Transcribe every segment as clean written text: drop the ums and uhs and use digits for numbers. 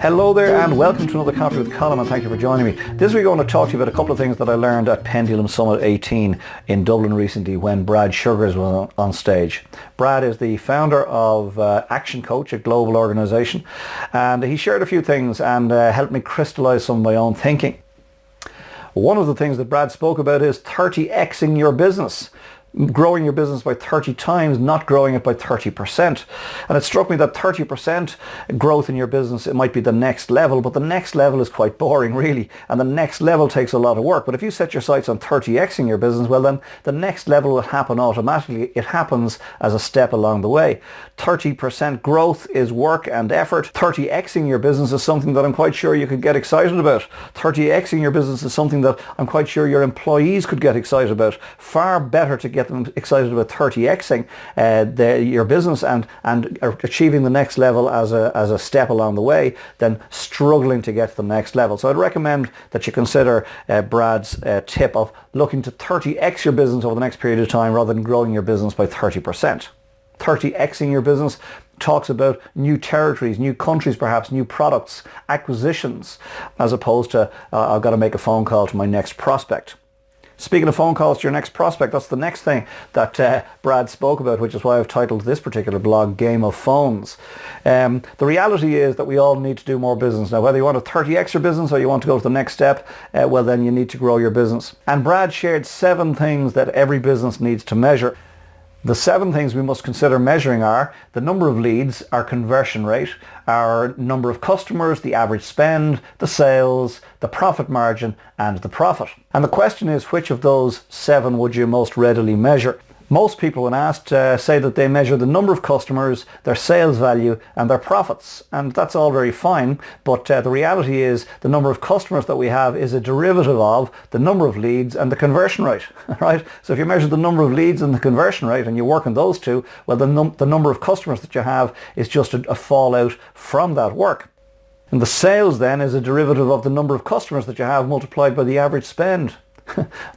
Hello there and welcome to another Coffee with Colin, and thank you for joining me. This week I want to talk to you about a couple of things that I learned at Pendulum Summit 18 in Dublin recently when Brad Sugars was on stage. Brad is the founder of Action Coach, a global organisation, and he shared a few things and helped me crystallise some of my own thinking. One of the things that Brad spoke about is 30xing your business. Growing your business by 30 times, not growing it by 30%. And it struck me that 30% growth in your business, it might be the next level, but the next level is quite boring really, and the next level takes a lot of work. But if you set your sights on 30xing your business, well then the next level will happen automatically. It happens as a step along the way. 30% growth is work and effort. 30xing your business is something that I'm quite sure you could get excited about. 30xing your business is something that I'm quite sure your employees could get excited about. Far better to get them excited about 30xing your business and achieving the next level as a step along the way than struggling to get to the next level. So I'd recommend that you consider Brad's tip of looking to 30x your business over the next period of time rather than growing your business by 30%. 30xing your business talks about new territories, new countries perhaps, new products, acquisitions, as opposed to I've got to make a phone call to my next prospect. Speaking of phone calls to your next prospect, that's the next thing that Brad spoke about, which is why I've titled this particular blog Game of Phones. The reality is that we all need to do more business. Now, whether you want to 30x your business or you want to go to the next step, well then you need to grow your business. And Brad shared 7 things that every business needs to measure. The 7 things we must consider measuring are the number of leads, our conversion rate, our number of customers, the average spend, the sales, the profit margin and the profit. And the question is, which of those 7 would you most readily measure? Most people, when asked, say that they measure the number of customers, their sales value and their profits. And that's all very fine, but the reality is the number of customers that we have is a derivative of the number of leads and the conversion rate, right? So if you measure the number of leads and the conversion rate and you work on those two, well, the number of customers that you have is just a fallout from that work. And the sales then is a derivative of the number of customers that you have multiplied by the average spend.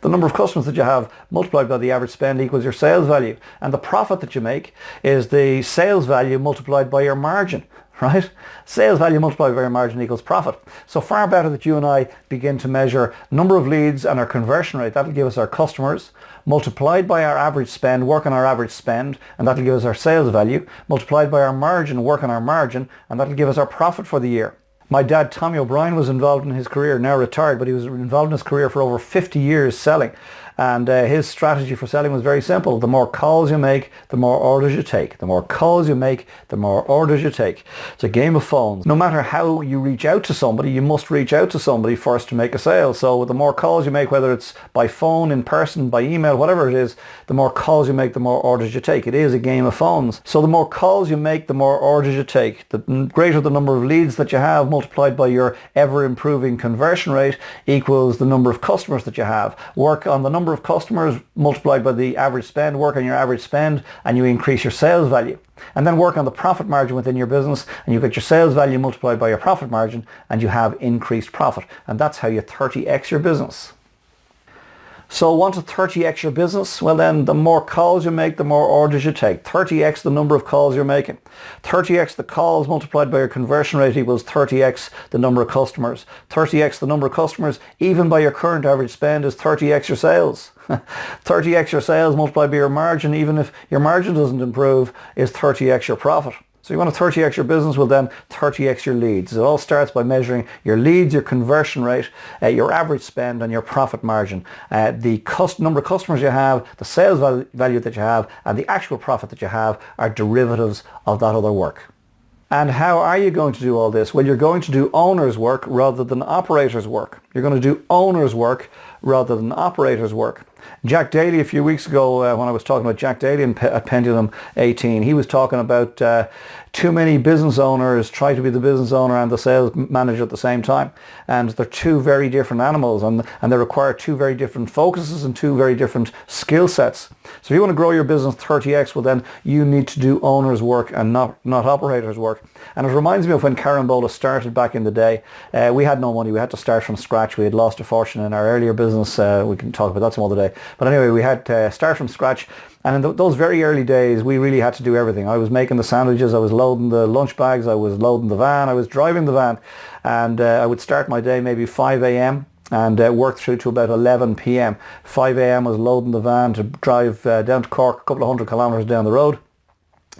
The number of customers that you have multiplied by the average spend equals your sales value. And the profit that you make is the sales value multiplied by your margin, right? Sales value multiplied by your margin equals profit. So far better that you and I begin to measure number of leads and our conversion rate. That'll give us our customers, multiplied by our average spend, work on our average spend, and that'll give us our sales value, multiplied by our margin, work on our margin, and that'll give us our profit for the year. My dad, Tommy O'Brien, was involved in his career, now retired, but he was involved in his career for over 50 years selling. And his strategy for selling was very simple. The more calls you make, the more orders you take. The more calls you make, the more orders you take. It's a game of phones. No matter how you reach out to somebody, you must reach out to somebody first to make a sale. So the more calls you make, whether it's by phone, in person, by email, whatever it is, the more calls you make, the more orders you take. It is a game of phones. So the more calls you make, the more orders you take. The greater the number of leads that you have multiplied by your ever improving conversion rate equals the number of customers that you have. Work on the number of customers multiplied by the average spend, work on your average spend and you increase your sales value. And then work on the profit margin within your business and you get your sales value multiplied by your profit margin and you have increased profit. And that's how you 30x your business. So want to 30x your business? Well then, the more calls you make, the more orders you take. 30x the number of calls you're making. 30x the calls multiplied by your conversion rate equals 30x the number of customers. 30x the number of customers, even by your current average spend, is 30x your sales. 30x your sales multiplied by your margin, even if your margin doesn't improve, is 30x your profit. So you want to 30x your business, well then 30x your leads. It all starts by measuring your leads, your conversion rate, your average spend and your profit margin. The number of customers you have, the sales value that you have and the actual profit that you have are derivatives of that other work. And how are you going to do all this? Well, you're going to do owner's work rather than operator's work. You're going to do owner's work rather than operator's work. Jack Daly, a few weeks ago, when I was talking about Jack Daly at Pendulum 18, he was talking about too many business owners try to be the business owner and the sales manager at the same time. And they're two very different animals and they require two very different focuses and two very different skill sets. So if you want to grow your business 30x, well then you need to do owner's work and not operator's work. And it reminds me of when Carambola started back in the day. We had no money. We had to start from scratch. We had lost a fortune in our earlier business. We can talk about that some other day. day. But anyway, we had to start from scratch. And in those very early days, we really had to do everything. I was making the sandwiches, I was loading the lunch bags, I was loading the van, I was driving the van. And I would start my day maybe 5 a.m. and work through to about 11 p.m. 5 a.m. was loading the van to drive down to Cork, a couple of hundred kilometres down the road,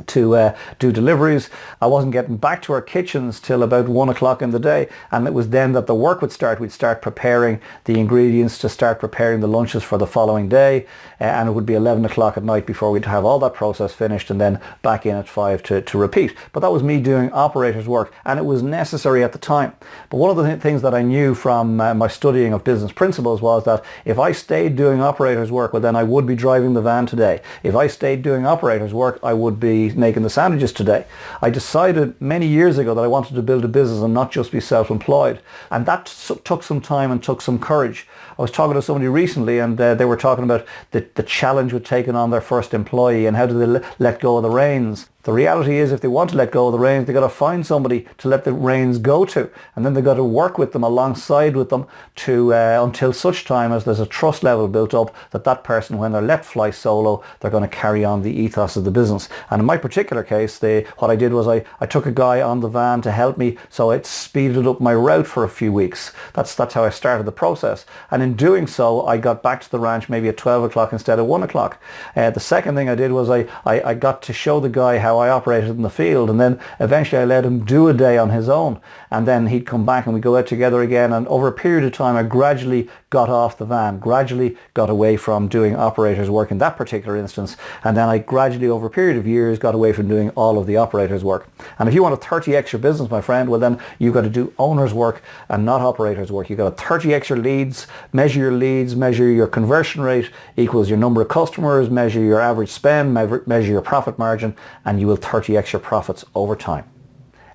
to do deliveries. I wasn't getting back to our kitchens till about 1 o'clock in the day, and it was then that the work would start. We'd start preparing the ingredients to start preparing the lunches for the following day, and it would be 11 o'clock at night before we'd have all that process finished, and then back in at 5 to repeat. But that was me doing operator's work, and it was necessary at the time. But one of the things that I knew from my studying of business principles was that if I stayed doing operator's work, well, then I would be driving the van today. If I stayed doing operator's work, I would be making the sandwiches today. I decided many years ago that I wanted to build a business and not just be self-employed, and that took some time and took some courage. I was talking to somebody recently, and they were talking about the challenge with taking on their first employee and how do they let go of the reins. The reality is, if they want to let go of the reins, they've got to find somebody to let the reins go to, and then they've got to work with them, alongside with them, to until such time as there's a trust level built up that that person, when they're let fly solo, they're going to carry on the ethos of the business. And in my particular case, what I did was I took a guy on the van to help me, so it speeded up my route for a few weeks. That's how I started the process. And in doing so, I got back to the ranch maybe at 12 o'clock instead of 1 o'clock. The second thing I did was I got to show the guy how I operated in the field, and then eventually I let him do a day on his own, and then he'd come back and we'd go out together again. And over a period of time, I gradually got off the van, gradually got away from doing operator's work in that particular instance, and then I gradually, over a period of years, got away from doing all of the operator's work. And if you want a 30x your business, my friend, well, then you've got to do owner's work and not operator's work. You've got to 30x your leads, measure your conversion rate equals your number of customers, measure your average spend, measure your profit margin, and you will 30x your profits over time.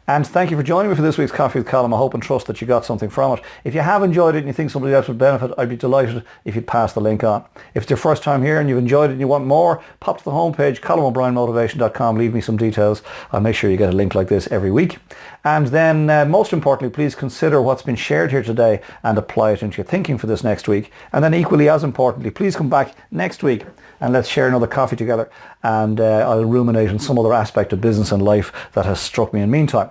And thank you for joining me for this week's Coffee with Colm. I hope and trust that you got something from it. If you have enjoyed it and you think somebody else would benefit, I'd be delighted if you'd pass the link on. If it's your first time here and you've enjoyed it and you want more, pop to the homepage, ColmO'BrienMotivation.com, leave me some details. I'll make sure you get a link like this every week. And then most importantly, please consider what's been shared here today and apply it into your thinking for this next week. And then equally as importantly, please come back next week and let's share another coffee together, and I'll ruminate on some other aspect of business and life that has struck me in the meantime.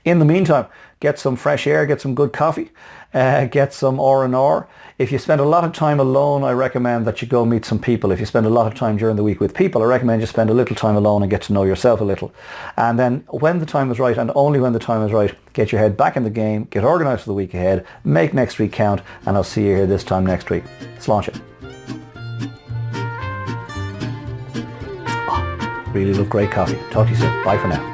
In the meantime, get some fresh air, get some good coffee, get some R&R. If you spend a lot of time alone, I recommend that you go meet some people. If you spend a lot of time during the week with people, I recommend you spend a little time alone and get to know yourself a little. And then when the time is right, and only when the time is right, get your head back in the game, get organised for the week ahead, make next week count, and I'll see you here this time next week. Sláinte. Really love great coffee. Talk to you soon. Bye for now.